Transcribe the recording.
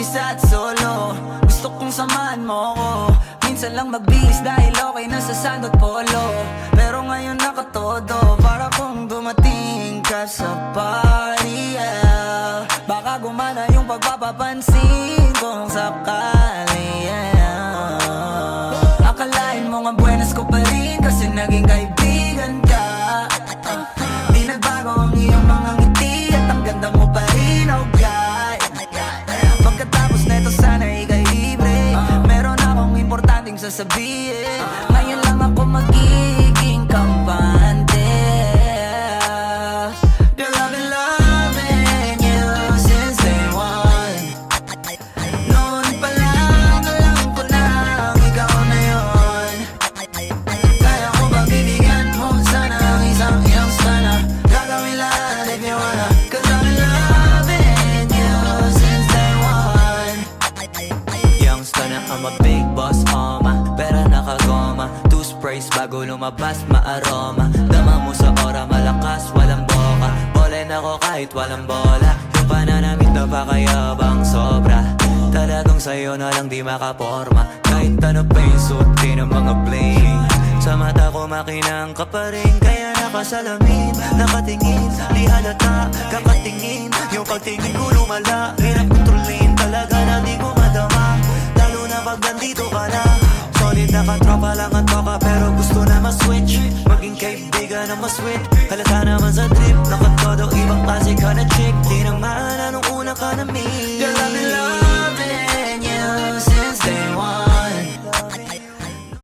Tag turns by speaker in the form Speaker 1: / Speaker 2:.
Speaker 1: mag-isa at solo. Gusto kong samahan mo ko. Minsan lang magbihis dahil okay na sa sand at polo. Pero ngayon nakatodo, para kung dumating ka sa party, yeah. Baka gumana yung pagpapapansin kung sakali, yeah. Akalain mo nga buenas ko pa rin kasi naging kaibigan ka. Di nagbago ang iyong mga ngiti at ang ganda mo pa rin, oh God. Pagkatapos neto sana ika'y libre. Meron akong importanteng sasabihin. Ngayon lang ako magiging kampante. Girl, I've been loving you since day one. Noon pa lang alam ko na ikaw na yun. Kaya ko ba bibigyan mo sana ang isang iyong sana? Gagawin lahat if you wanna. Cause I've been loving you since day one. Youngster na I'm a big boss, pera nakagoma. Two sprays bago lumabas, maaroma. Dama mo sa ora, malakas, walang boka. Bolen ako kahit walang bola. Yung pananamit na pakayabang sobra. Talagang sa'yo na lang di makaporma. Kahit ano pa yung suotin ng mga bling. Sa mata ko makinang ka pa rin. Kaya nakasalamin, nakatingin. Di halata, kakatingin. Yung pagtingin ko lumala. Hirap kontrolin talaga na di ko madama. Lalo na pag nandito ka na. Solid na katropa lang ang toka, pero gusto na ma-switch. Maging kaibigan na ma-sweet. Halata naman sa trip, nakatodo ibang klase ka na chick. Di naman anong una ka na meet.